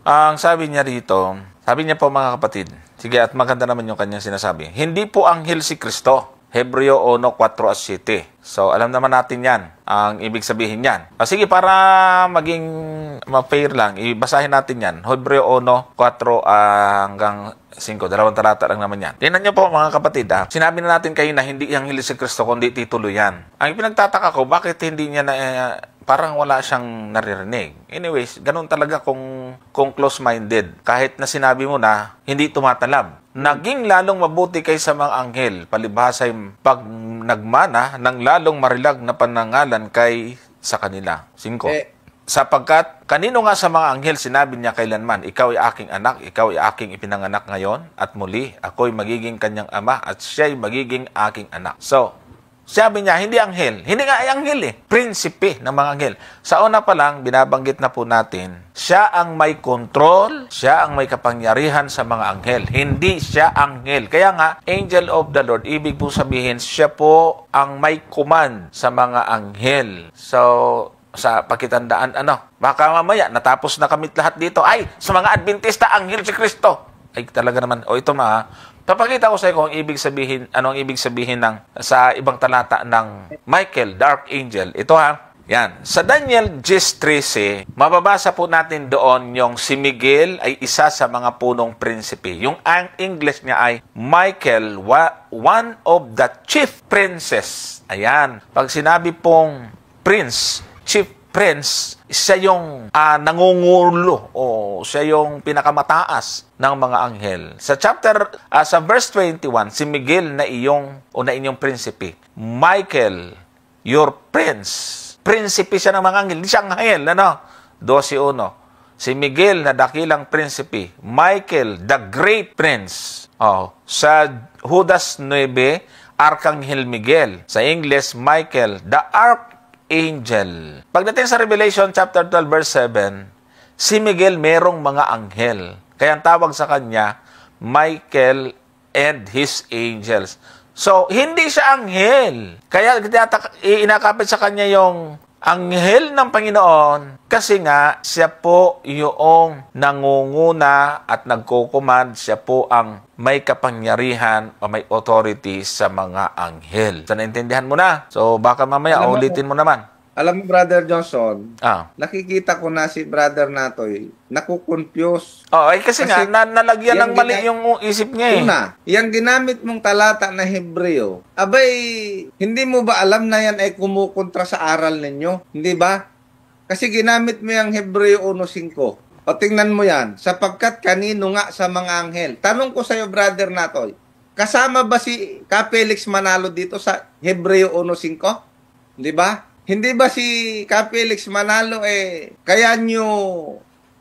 Ang sabi niya dito, sabi niya po mga kapatid, sige at maganda naman yung kanyang sinasabi, hindi po anghel si Kristo. Hebreo 1:4-7. So, alam naman natin yan, ang ibig sabihin yan. Sige, para maging ma-fair lang, ibasahin natin yan. Hebreo 1:4 hanggang 5. Dalawang talata lang naman yan. Tingnan niyo po mga kapatid, sinabi na natin kayo na hindi anghel si Kristo, kundi titulo yan. Ang pinagtataka ko, bakit hindi niya na... parang wala siyang naririnig. Anyways, ganun talaga kung close-minded. Kahit na sinabi mo na hindi tumatalab. Naging lalong mabuti kaysa mga anghel. Palibhasa'y pag nagmana ng lalong marilag na panangalan kay sa kanila. 5. Sapagkat kanino nga sa mga anghel sinabi niya kailanman, ikaw ay aking anak, ikaw ay aking ipinanganak ngayon, at muli ako'y magiging kanyang ama at siya'y magiging aking anak. So, sabi niya, hindi anghel. Hindi nga ay anghel eh. Prinsipe ng mga anghel. Sa una pa lang, binabanggit na po natin, siya ang may control, siya ang may kapangyarihan sa mga anghel. Hindi siya anghel. Kaya nga, angel of the Lord, ibig po sabihin, siya po ang may command sa mga anghel. So, sa pakitandaan, baka mamaya, natapos na kami lahat dito. Ay, sa mga Adventista, anghel si Kristo. Ay, talaga naman. O ito papakita ko sa iyo kung ano ang ibig sabihin sa ibang talata ng Michael, the Archangel. Ito yan. Sa Daniel 10:13, mababasa po natin doon yung si Miguel ay isa sa mga punong prinsipe. Yung ang English niya ay Michael, one of the chief princes. Ayan. Pag sinabi pong prince, chief prince, siya yung nangungulo o siya yung pinakamataas ng mga anghel. Sa verse 21, si Miguel na inyong prinsipe. Michael, your prince. Prinsipe siya ng mga anghel. Hindi siya anghel, 12:1. Si Miguel na dakilang prinsipe. Michael, the great prince. Sa Judas 9, Arkanghel Miguel. Sa English, Michael, the Archangel. Pagdating sa Revelation chapter 12 verse 7, si Miguel merong mga anghel. Kaya ang tawag sa kanya, Michael and his angels. So, hindi siya anghel. Kaya inakapit sa kanya yung anghel ng Panginoon kasi nga siya po yung nangunguna at nagkukumand. Siya po ang may kapangyarihan o may authority sa mga anghel. So, naintindihan mo na? So, baka mamaya ulitin mo naman. Alam mo, Brother Johnson, nakikita ko na si Brother Natoy, nakukonfuse. Kasi nga, nalagyan ng mali yung isip niya eh. Una, yung ginamit mong talata na Hebreo, hindi mo ba alam na yan ay kumukontra sa aral ninyo? Hindi ba? Kasi ginamit mo yung Hebreo 1:5. O tingnan mo yan, sapagkat kanino nga sa mga anghel. Tanong ko sa'yo, Brother Natoy, kasama ba si Felix Manalo dito sa Hebreo 1:5? Hindi ba? Hindi ba si Felix Manalo kaya nyo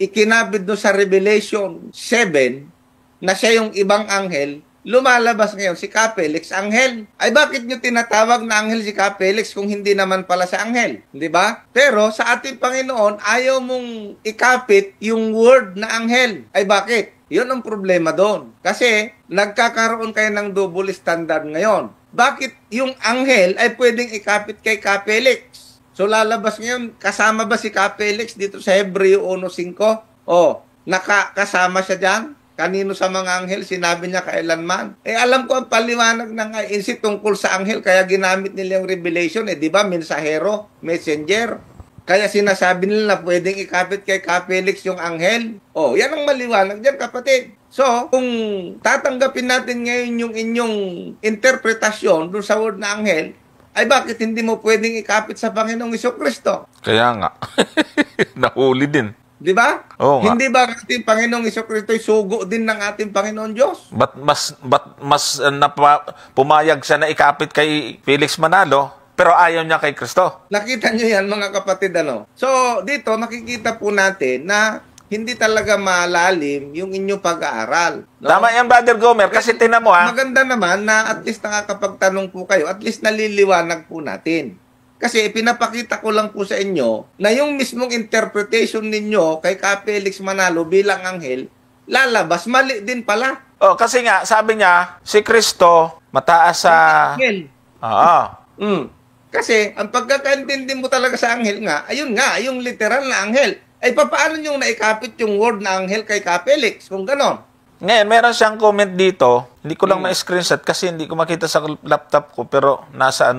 ikinabit doon sa Revelation 7 na siya yung ibang anghel, lumalabas ngayon si Felix anghel. Ay bakit nyo tinatawag na anghel si Felix kung hindi naman pala sa anghel? Di ba? Pero sa ating Panginoon, ayaw mong ikapit yung word na anghel. Ay bakit? Yun ang problema doon. Kasi nagkakaroon kayo ng double standard ngayon. Bakit yung anghel ay pwedeng ikapit kay Felix? So lalabas ngayon, kasama ba si Felix dito sa Hebreo 1:5? Nakasama siya dyan? Kanino sa mga anghel? Sinabi niya kailanman. Alam ko ang paliwanag ng INC tungkol sa anghel, kaya ginamit nila yung Revelation. Di ba? Mensahero, messenger. Kaya sinasabi nila na pwedeng ikapit kay Felix yung anghel. Yan ang maliwanag dyan, kapatid. So, kung tatanggapin natin ngayon yung inyong interpretasyon dun sa word na anghel, ay bakit hindi mo pwedeng ikapit sa Panginoong Jesucristo? Kaya nga. Nahuli din. Di ba? Oo nga. Hindi ba ating Panginoong Jesucristo ay sugo din ng ating Panginoon Diyos? But mas pumayag siya na ikapit kay Felix Manalo, pero ayaw niya kay Kristo. Nakita niyo yan, mga kapatid, So, dito, nakikita po natin na hindi talaga malalim yung inyong pag-aaral. No? Tama yan, Brother Gomer, kasi tinan mo Maganda naman na at least nakakapagtanong po kayo, at least naliliwanag po natin. Kasi pinapakita ko lang po sa inyo na yung mismong interpretation ninyo kay Felix Manalo bilang anghel, lalabas, mali din pala. Kasi nga, sabi niya, si Kristo, mataas sa... Anghel. Kasi, ang pagkakaintindi mo talaga sa anghel nga, ayun nga, yung literal na anghel. Ay, paano nyo naikapit yung word na anghel kay Kapelix? Kung ganon. Ngayon, meron siyang comment dito. Hindi ko lang ma-screenshot kasi hindi ko makita sa laptop ko, pero nasa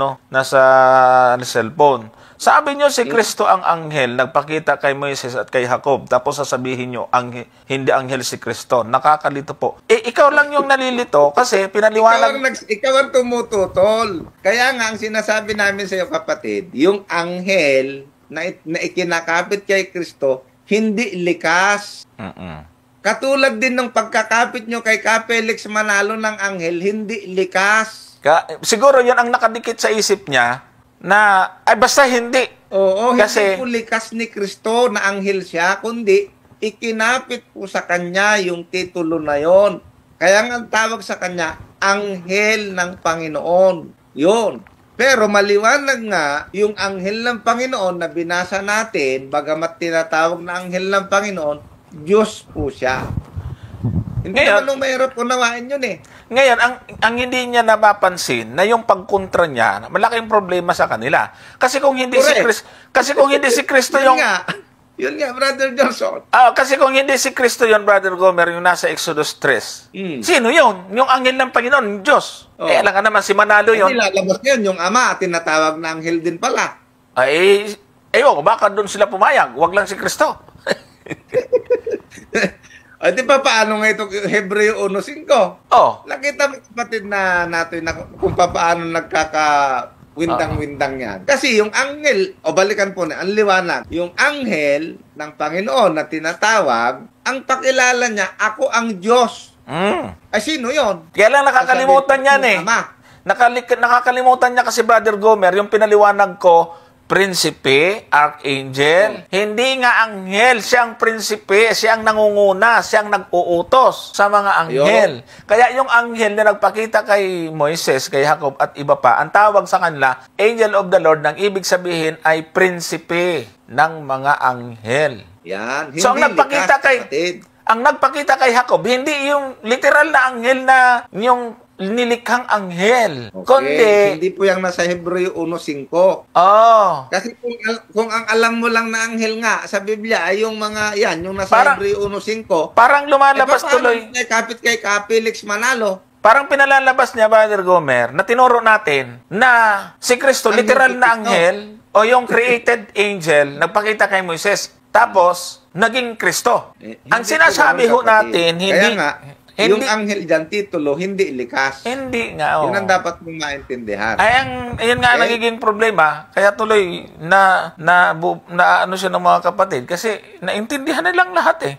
cellphone. Sabi nyo si Kristo ang anghel, nagpakita kay Moises at kay Jacob, tapos sasabihin nyo, hindi anghel si Kristo. Nakakalito po. Ikaw lang yung nalilito kasi pinaliwanag... Ikaw ang tumututol. Kaya nga, ang sinasabi namin sa iyo, kapatid, yung anghel na ikinakapit kay Kristo, hindi likas. Katulad din ng pagkakapit nyo kay Kapelix Manalo ng anghel, hindi likas. Siguro yun ang nakadikit sa isip niya, na, ay basta hindi. Oo, kasi, hindi po likas ni Kristo na anghel siya, kundi ikinapit po sa kanya yung titulo na yon. Kaya nga ang tawag sa kanya, anghel ng Panginoon. Yun. Pero maliwanag nga, yung anghel ng Panginoon na binasa natin, bagamat tinatawag na anghel ng Panginoon, Diyos po siya. Hindi ngayon, naman mahirap unawain yun eh. Ngayon, ang hindi niya napapansin na yung pagkontra niya, malaking problema sa kanila. Kasi kung hindi si Kristo yung... Yun nga, Brother Johnson. Kasi kung hindi si Kristo yon, Brother Gomer, yung nasa Exodus 3. Sino yun? Yung anghel ng Panginoon, yung Diyos. Alam ka naman, si Manalo yun. Lalabas yun, yung ama, tinatawag na anghel din pala. Baka doon sila pumayag. Wag lang si Kristo. Di ba paano nga ito Hebreo 1:5? Nakita mo kapatid na natin na kung paano nagkaka-windang-windang yan. Kasi yung anghel, balikan po na, ang liwanag, yung anghel ng Panginoon na tinatawag, ang pakilala niya, ako ang Diyos. Ay, sino yon? Kaya lang nakakalimutan niyan eh. Nakakalimutan niya kasi, Brother Gomer, yung pinaliwanag ko, prinsipe, archangel. Hindi nga anghel, siyang prinsipe, siyang nangunguna, siyang nag-uutos sa mga anghel. Kaya yung anghel na nagpakita kay Moises, kay Jacob at iba pa, ang tawag sa kanila, angel of the Lord, nang ibig sabihin ay prinsipe ng mga anghel. Yan. So ang nagpakita kay Jacob, hindi yung literal na anghel na yung nilikhang anghel. Okay. Kundi, hindi po yung nasa Hebreo 1:5. Kasi kung ang alam mo lang na anghel nga sa Biblia ay yung mga yan, yung nasa Hebreo 1:5. Parang lumalabas tuloy. Kapit kay Kapelix Manalo. Parang pinalalabas niya, Brother Gomer, na tinuro natin na si Kristo, literal na anghel, o yung created angel, nagpakita kay Moises. Tapos, naging Kristo. Ang sinasabi ho natin, yung anghel dyan, titulo, hindi likas. Hindi nga, Yun ang dapat mong maintindihan. Ayun nga nagiging problema. Kaya tuloy, ano siya ng mga kapatid. Kasi, naintindihan na lang lahat eh.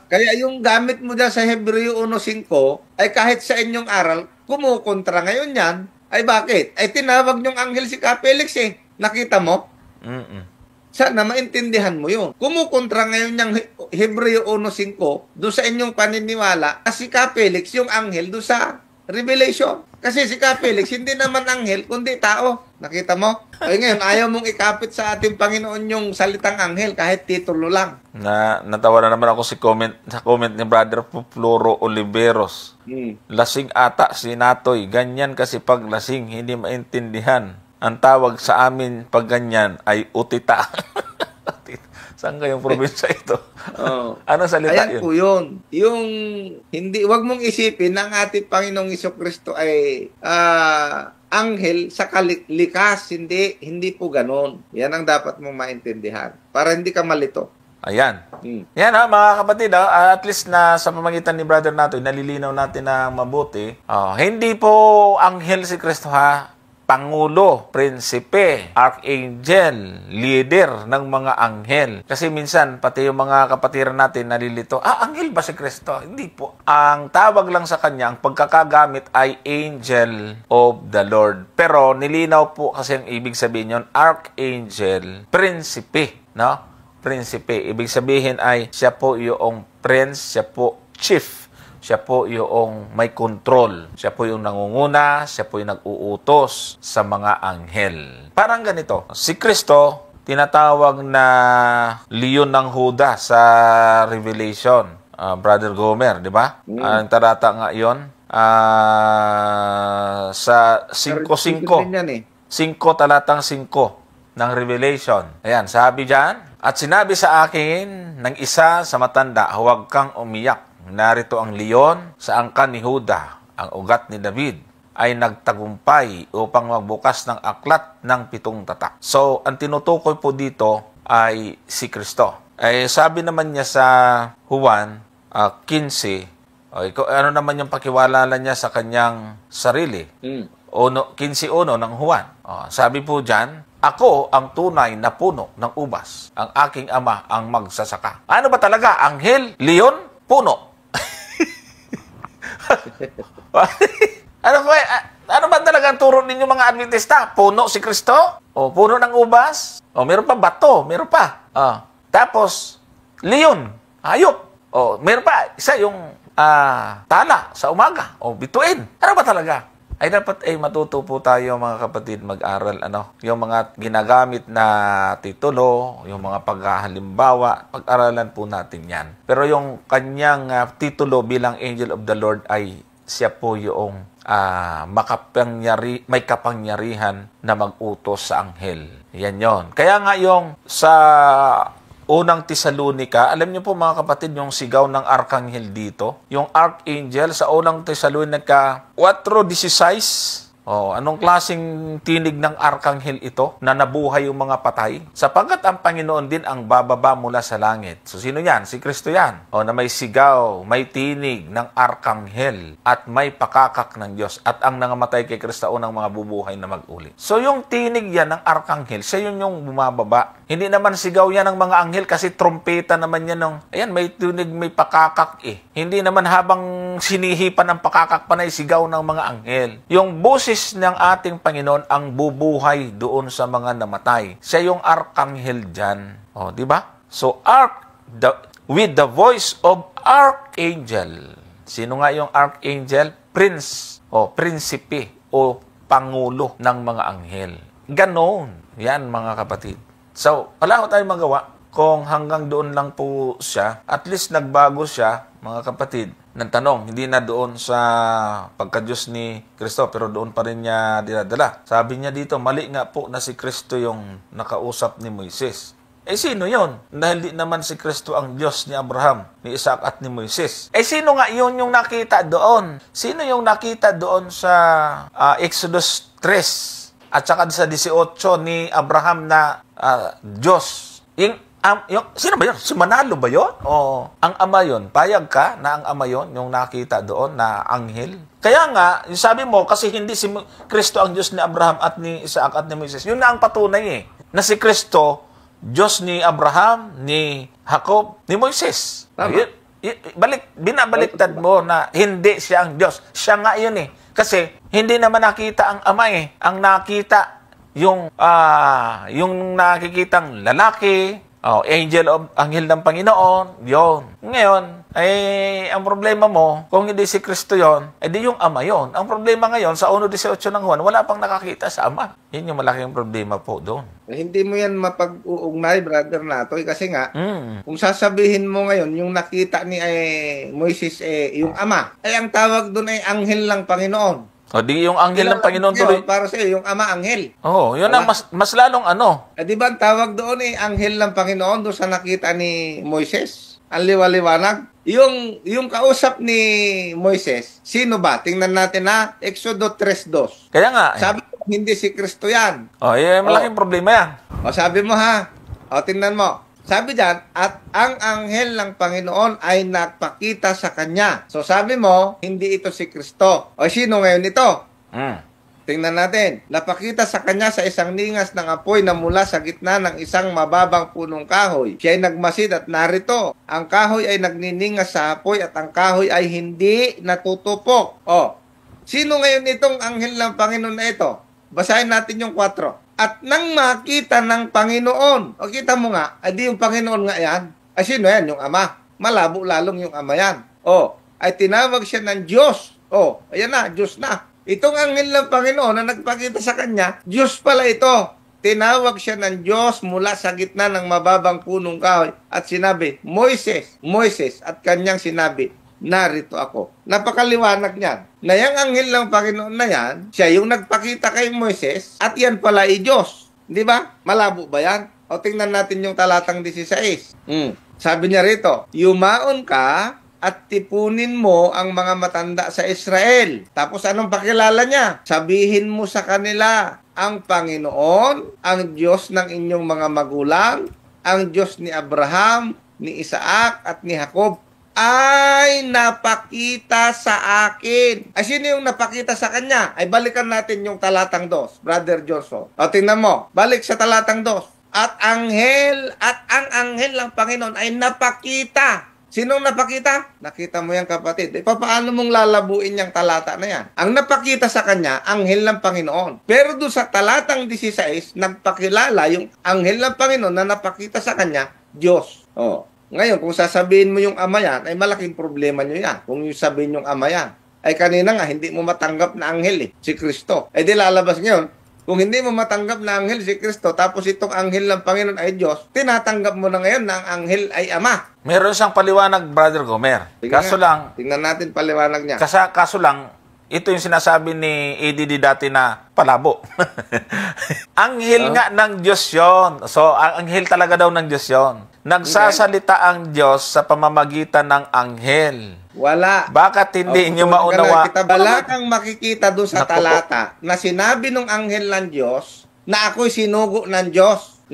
Kaya yung gamit mo dyan sa Hebreo 1:5, ay kahit sa inyong aral, kumukontra ngayon yan. Ay bakit? Ay tinawag niyong anghel si Kapelix eh. Nakita mo? Sana maintindihan mo yun. Kumukontra ngayon yung Hebreo 1:5 doon sa inyong paniniwala na si Kapelix yung anghel doon sa Revelation. Kasi si Kapelix hindi naman anghel kundi tao. Nakita mo? Ay ngayon ayaw mong ikapit sa ating Panginoon yung salitang anghel kahit titulo lang. Natawa na naman ako sa comment ni Brother Floro Oliveros. Lasing ata si Natoy. Ganyan kasi pag lasing hindi maintindihan. Ang tawag sa amin pag ganyan ay utita. Saan kayong probinsya ito? Ano salita yun? Ayan po yun. Yung, wag mong isipin na ang ating Panginoong Jesucristo ay anghel sa likas. Hindi po ganon. Yan ang dapat mong maintindihan. Para hindi ka malito. Ayan. Yan mga kapatid, at least na sa pamagitan ni Brother Natoy, nalilinaw natin na mabuti. Hindi po anghel si Kristo Pangulo, prinsipe, archangel, leader ng mga anghel. Kasi minsan, pati yung mga kapatiran natin nalilito, anghel ba si Kristo? Hindi po. Ang tawag lang sa kanya, ang pagkakagamit ay angel of the Lord. Pero nilinaw po kasi ang ibig sabihin yun, archangel, prinsipe, no? Prinsipe. Ibig sabihin ay siya po yung prince, siya po chief. Siya po yung may control. Siya po yung nangunguna, siya po yung nag-uutos sa mga anghel. Parang ganito, si Kristo, tinatawag na Leon ng Huda sa Revelation. Brother Gomer, di ba? Ang tarata nga yun. Sa 5:5. 5 talatang 5. ng Revelation. Ayan, sabi dyan, at sinabi sa akin ng isa sa matanda, huwag kang umiyak. Narito ang leon sa angkan ni Huda, ang ugat ni David, ay nagtagumpay upang magbukas ng aklat ng 7 tatak. So, ang tinutukoy po dito ay si Kristo. Sabi naman niya sa Juan 15, ano naman yung pakiwalala niya sa kanyang sarili? 15:1 ng Juan. Sabi po dyan, ako ang tunay na puno ng ubas. Ang aking ama ang magsasaka. Ano ba talaga? Anghel? Leon? Puno? Ano ba talaga ang turo ninyo mga Adventista? Puno si Kristo? O puno ng ubas? O meron pa bato? Meron pa. Tapos, leon, hayop. O meron pa, isa yung tala sa umaga. O bituin. Ano ba talaga? Ay dapat matuto po tayo mga kapatid mag-aral yung mga ginagamit na titulo, yung mga paghahalimbawa, pag-aralan po natin 'yan. Pero yung kanyang titulo bilang Angel of the Lord ay siya po yung may kapangyarihan na mag-utos sa anghel. Yan 'yon. Kaya nga yung sa unang Tesalonica, alam niyo po mga kapatid, yung sigaw ng arkanghel dito, yung archangel sa unang Tesalonica 4:16. Anong klaseng tinig ng arkanghel ito na nabuhay yung mga patay? Sapagkat ang Panginoon din ang bababa mula sa langit. So sino yan? Si Kristo yan. Na may sigaw, may tinig ng arkanghel at may pakakak ng Diyos. At ang nangamatay kay Kristo unang mga bubuhay na mag-uli. So yung tinig yan ng arkanghel, siya yun yung bumababa. Hindi naman sigaw yan ng mga anghel kasi trompeta naman yan ayan, may tinig, may pakakak Hindi naman habang sinihipan ng pakakak panay sigaw ng mga anghel. Yung boses ng ating Panginoon ang bubuhay doon sa mga namatay. Siya yung arkanghel dyan. Di ba? So, with the voice of archangel. Sino nga yung archangel? Prince, prinsipe, o pangulo ng mga anghel. Ganon. Yan, mga kapatid. So, wala ko tayong magawa kung hanggang doon lang po siya. At least nagbago siya, mga kapatid, ng tanong, hindi na doon sa pagka-Diyos ni Kristo, pero doon pa rin niya dinadala. Sabi niya dito, mali nga po na si Kristo yung nakausap ni Moises. Sino yon? Dahil di naman si Kristo ang Diyos ni Abraham, ni Isaac at ni Moises. Sino nga yun yung nakita doon? Sino yung nakita doon sa Exodus 3 at saka sa 18 ni Abraham na Diyos? Sino ba yun? Si Manalo ba yun? O ang ama yun? Payag ka na ang ama yun, yung nakita doon na anghel? Kaya nga, yung sabi mo, kasi hindi si Kristo ang Diyos ni Abraham at ni Isaac at ni Moises. Yun na ang patunay na si Kristo, Diyos ni Abraham, ni Jacob, ni Moises. Binabaliktad mo na hindi siya ang Diyos. Siya nga yun Kasi hindi naman nakita ang ama Ang nakita yung nakikitang lalaki, anghel ng Panginoon, yon. Ngayon, ang problema mo, kung hindi si Kristo yon, di yung ama yon. Ang problema ngayon, sa 1:18 ng Juan, wala pang nakakita sa ama. Yun yung malaking problema po doon. Hindi mo yan mapag-uugnay, Brother Natoy, kasi nga, kung sasabihin mo ngayon, yung nakita ni Moises, yung ama, ang tawag doon ay anghel ng Panginoon. Di yung anghel ng Panginoon tuloy. Para sa iyo, yung ama anghel. Yun ang mas lalong di ba ang tawag doon anghel ng Panginoon doon sa nakita ni Moises? Ang liwaliwanag. Yung kausap ni Moises, sino ba? Tingnan natin Exodo 3:2. Kaya nga. Sabi mo, hindi si Kristo yan. Malaking problema yan. Sabi mo tingnan mo. Sabi diyan, at ang anghel ng Panginoon ay nagpakita sa kanya. So sabi mo, hindi ito si Kristo. Sino ngayon ito? Tingnan natin. Napakita sa kanya sa isang ningas ng apoy na mula sa gitna ng isang mababang punong kahoy. Siya ay nagmasid at narito. Ang kahoy ay nagniningas sa apoy at ang kahoy ay hindi natutupok. Sino ngayon itong anghel ng Panginoon na ito? Basahin natin yung 4. At nang makita ng Panginoon, kita mo nga, di yung Panginoon nga yan. Sino yan? Yung ama. Malabo lalong yung ama yan. Ay tinawag siya ng Diyos. Ayan na, Diyos na. Itong anghel ng Panginoon na nagpakita sa kanya, Diyos pala ito. Tinawag siya ng Diyos mula sa gitna ng mababang punong kahoy at sinabi, Moises, Moises, at kanyang sinabi, narito ako. Napakaliwanag niyan. Na yung anghel ng Panginoon na yan, siya yung nagpakita kay Moises at yan pala ay Diyos. Di ba? Malabo ba yan? O tingnan natin yung talatang 16. Sabi niya rito, yumaon ka at tipunin mo ang mga matanda sa Israel. Tapos anong pakilala niya? Sabihin mo sa kanila, ang Panginoon, ang Diyos ng inyong mga magulang, ang Diyos ni Abraham, ni Isaac at ni Jacob, ay napakita sa akin. Ay, sino yung napakita sa kanya? Ay, balikan natin yung talatang 2, Brother Joshua. O, tingnan mo. Balik sa talatang 2. At ang anghel ng Panginoon ay napakita. Sinong napakita? Nakita mo yan, kapatid. E, paano mong lalabuin yung talata na yan? Ang napakita sa kanya, anghel ng Panginoon. Pero doon sa talatang 16, nagpakilala yung anghel ng Panginoon na napakita sa kanya, Diyos. O. Ngayon, kung sasabihin mo yung ama yan, ay malaking problema nyo yan. Kung yung sabihin yung ama yan. Ay kanina nga, hindi mo matanggap na anghel si Kristo. Eh di lalabas ngayon, kung hindi mo matanggap na anghel si Kristo, tapos itong anghel ng Panginoon ay Diyos, tinatanggap mo na ngayon na ang anghel ay ama. Meron siyang paliwanag, Brother Gomer. Tingnan natin paliwanag niya. Kaso lang, ito yung sinasabi ni ADD dati na palabo. Anghel nga ng Diyos yon. So, ang anghel talaga daw ng Diyos yon. Nagsasalita ang Diyos sa pamamagitan ng anghel. Wala. Bakit hindi inyo maunawa? Wala kang makikita doon sa talata na sinabi ng anghel ng Diyos na ako'y sinugo ng Diyos.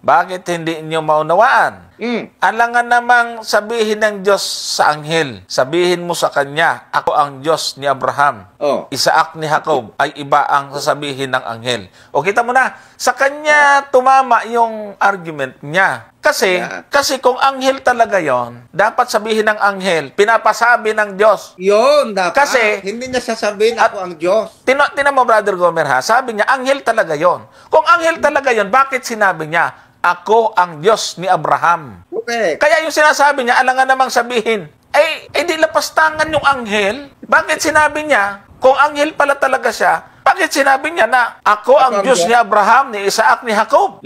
Bakit hindi inyo maunawaan? Alangan namang sabihin ng Diyos sa anghel, sabihin mo sa kanya, ako ang Diyos ni Abraham, Isaac ni Jacob, ay iba ang sasabihin ng anghel. O kita mo na, sa kanya tumama yung argument niya. Kasi kung anghel talaga yon, dapat sabihin ng anghel, pinapasabi ng Diyos. Yun, dapat. Kasi, hindi niya sasabihin ako ang Diyos. Tinan mo, Brother Gomer, ha? Sabi niya, anghel talaga yon. Kung anghel talaga yon, bakit sinabi niya, ako ang Diyos ni Abraham? Okay. Kaya yung sinasabi niya, alangan namang sabihin, di lapastangan yung anghel. Bakit sinabi niya, kung anghel pala talaga siya, bakit sinabi niya na ako ang Diyos ni Abraham, ni Isaac, ni Jacob?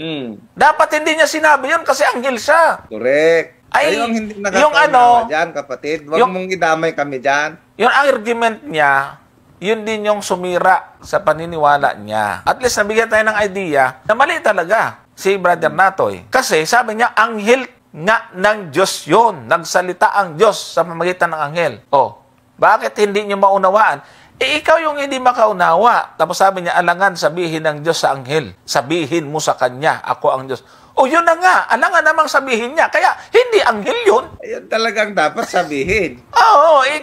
Dapat hindi niya sinabi yun kasi anghel siya. Correct. Yung hindi nakakaunawa dyan, kapatid. Huwag mong idamay kami dyan. Yung argument niya, yun din yung sumira sa paniniwala niya. At least nabigyan tayo ng idea na mali talaga si Brother Natoy. Kasi sabi niya, anghel nga ng Diyos yun. Nagsalita ang Diyos sa pamamagitan ng anghel. Bakit hindi niyo maunawaan? Ikaw yung hindi makaunawa. Tapos sabi niya, alangan sabihin ng Diyos sa anghel. Sabihin mo sa kanya, ako ang Diyos. Yun na nga. Alangan namang sabihin niya. Kaya, hindi anghel yun. Ayun talagang dapat sabihin.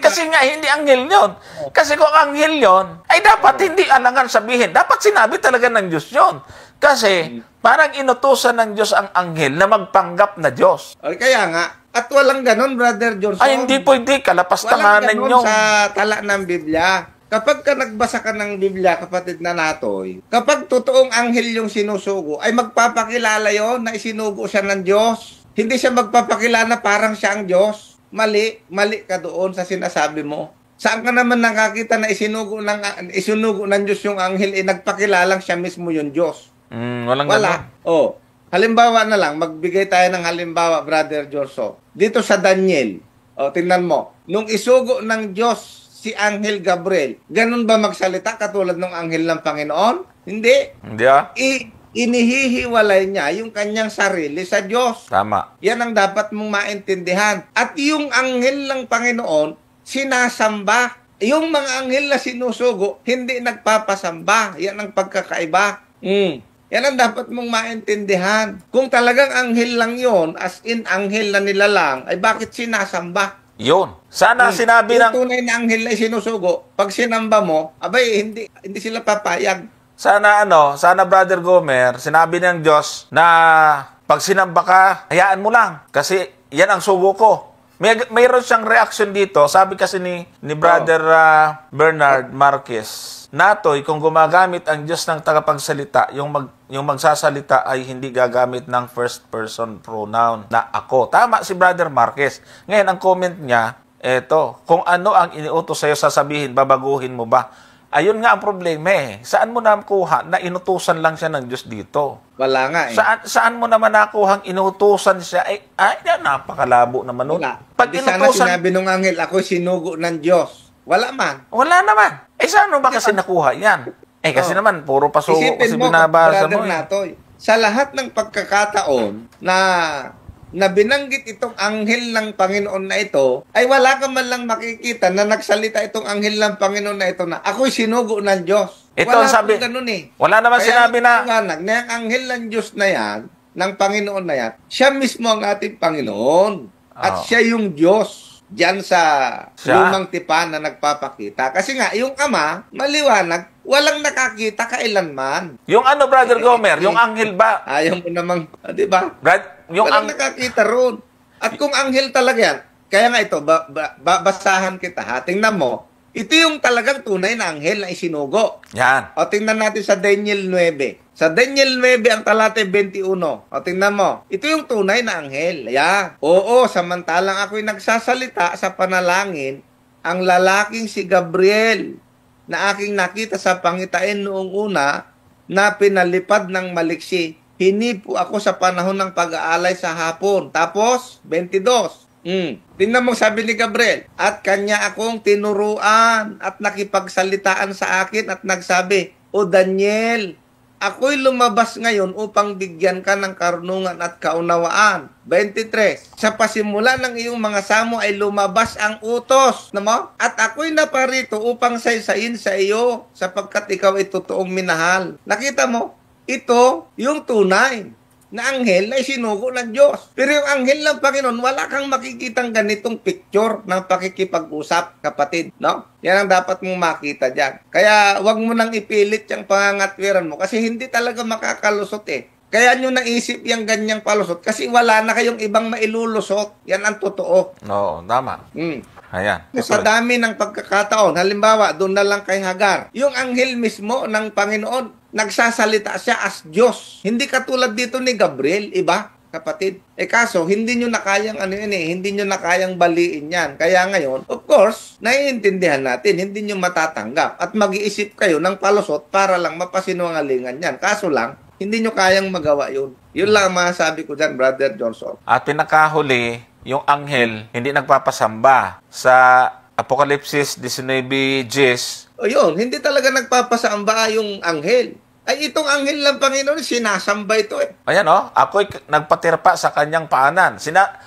Kasi nga, hindi anghel yun. Kasi kung anghel yun, ay dapat hindi alangan sabihin. Dapat sinabi talaga ng Diyos yun. Kasi, parang inutusan ng Diyos ang anghel na magpanggap na Diyos. Kaya nga, at walang ganon, Brother Johnson. Ay, hindi pwede. Kalapastamanan nyo. Walang ganon sa tala ng Biblia. Kapag ka nagbasa ka ng Biblia, kapatid na Natoy, kapag totoong anghel yung sinusugo, ay magpapakilala yon na isinugo siya ng Diyos. Hindi siya magpapakilala parang siya ang Diyos. Mali ka doon sa sinasabi mo. Saan ka naman nakakita na isinugo ng Diyos yung anghel, nagpakilalang siya mismo yung Diyos? Wala. Halimbawa na lang, magbigay tayo ng halimbawa, Brother Jorso. Dito sa Daniel, tingnan mo, nung isugo ng Diyos si Anghel Gabriel, ganun ba magsalita katulad ng anghel ng Panginoon? Hindi. Hindi Inihihiwalay niya yung kanyang sarili sa Diyos. Tama. Yan ang dapat mong maintindihan. At yung anghel ng Panginoon, sinasamba. Yung mga anghel na sinusugo, hindi nagpapasamba. Yan ang pagkakaiba. Yan ang dapat mong maintindihan. Kung talagang anghel lang yon, as in anghel na nila lang, ay bakit sinasamba? Yun. Sana sinabi ng... Yung tunay na anghel na sinusugo, pag sinamba mo, hindi sila papayag. Sana Brother Gomer, sinabi ng Diyos na pag sinamba ka, hayaan mo lang. Kasi yan ang sugo ko. Mayroon siyang reaction dito. Sabi kasi ni Brother Bernard Marquez, Natoy, kung gumagamit ang Diyos ng tagapagsalita, yung magsasalita ay hindi gagamit ng first person pronoun na ako. Tama si Brother Marquez. Ngayon, ang comment niya, kung ano ang iniutos sa'yo sasabihin, babaguhin mo ba? Ayun nga ang problema Saan mo nakuha na inutusan lang siya ng Diyos dito? Wala nga Saan mo naman nakuhang inutusan siya? Napakalabo naman nun. Wala. Pag inutusan... Sana sinabi ng anghel, ako sinugo ng Diyos. Wala man. Wala naman. Saan mo ba kasi nakuha yan? Kasi naman, puro pasuko kasi binabasa mo. Natoy, sa lahat ng pagkakataon na binanggit itong anghel ng Panginoon na ito, ay wala ka man lang makikita na nagsalita itong anghel ng Panginoon na ito na ako'y sinugo ng Diyos. Ito Wala ang sabi, pong ganun eh. wala naman Kaya sinabi na, ang anghel ng Diyos na yan, ng Panginoon na yan, siya mismo ang ating Panginoon. At siya yung Diyos diyan sa lumang tipan na nagpapakita. Kasi nga, yung Ama, maliwanag, walang nakakita kailanman. yung ano, Brother Gomer, yung anghel ba? Ayaw mo namang, di ba? Yung Walang nakakita roon. At kung anghel talaga yan, kaya nga ito, babasahan kita ha, tingnan mo, ito yung talagang tunay na anghel na isinugo. Yan. O tingnan natin sa Daniel 9. Sa Daniel 9, ang talata 21. O tingnan mo, ito yung tunay na anghel. Yeah. Oo, samantalang ako'y nagsasalita sa panalangin, ang lalaking si Gabriel na aking nakita sa pangitain noong una na pinalipad ng maliksi. Hinipo ako sa panahon ng pag-aalay sa hapon. Tapos, 22. Tingnan mo, sabi ni Gabriel, at kanya akong tinuruan at nakipagsalitaan sa akin at nagsabi, O Daniel, ako'y lumabas ngayon upang bigyan ka ng karunungan at kaunawaan. 23. Sa pasimula ng iyong mga samo ay lumabas ang utos. Namo? At ako'y naparito upang saysayin sa iyo sapagkat ikaw ay totoong minahal. Nakita mo? Ito yung tunay na anghel na isinugo ng Diyos. Pero yung anghel ng Panginoon, wala kang makikitang ganitong picture ng pakikipag-usap, kapatid. No? Yan ang dapat mong makita dyan. Kaya wag mo nang ipilit yung pangangatwiran mo kasi hindi talaga makakalusot eh. Kaya nyo naisip yung ganyang palusot kasi wala na kayong ibang mailulusot. Yan ang totoo. Oo, tama. Ayan. Sa dami ng pagkakataon, halimbawa, doon na lang kay Hagar, yung anghel mismo ng Panginoon, nagsasalita siya as Diyos. Hindi katulad dito ni Gabriel, iba, kapatid. Kaso, hindi nyo na kayang, hindi nyo na kayang baliin yan. Kaya ngayon, of course, naiintindihan natin, hindi nyo matatanggap. At mag-iisip kayo ng palusot para lang mapasinungalingan yan. Kaso lang, hindi nyo kayang magawa yun. Yun lang ang masasabi ko dyan, Brother Johnson. At pinakahuli, yung anghel, hindi nagpapasamba sa Apokalipsis 19:10. O yun, hindi talaga nagpapasamba yung anghel. Ay, itong anghel ng Panginoon, sinasamba ito eh. Ayan ako'y nagpatirpa sa kanyang paanan.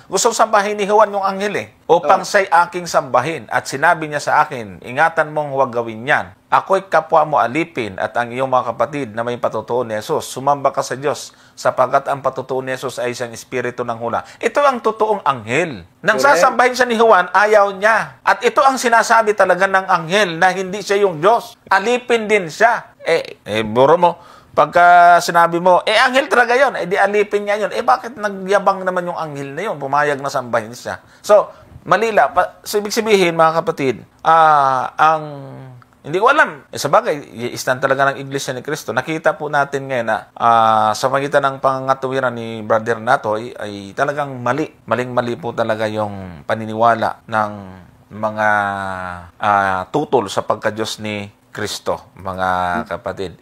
Gusto sambahin ni Juan yung anghel upang siya'y aking sambahin. At sinabi niya sa akin, ingatan mong huwag gawin yan. Ako'y kapwa mo alipin at ang iyong mga kapatid na may patutuo ni Jesus. Sumamba ka sa Diyos sapagkat ang patutuo ni Jesus ay isang espiritu ng hula. Ito ang totoong anghel. Nang sasambahin siya ni Juan, ayaw niya. At ito ang sinasabi talaga ng anghel na hindi siya yung Diyos. Alipin din siya. Buro mo, pagka sinabi mo, anghel talaga yun, di alipin niya yun. Bakit nagyabang naman yung anghel na yun? Pumayag na sambahin siya. So, malila. So, ibig sabihin, mga kapatid, hindi ko alam. Sa bagay, stand talaga ng Iglesia ni Cristo. Nakita po natin ngayon na sa magitan ng pangatuwiran ni Brother Nato ay talagang mali. Maling-mali po talaga yung paniniwala ng mga tutol sa pagka-Diyos ni Cristo, mga kapatid.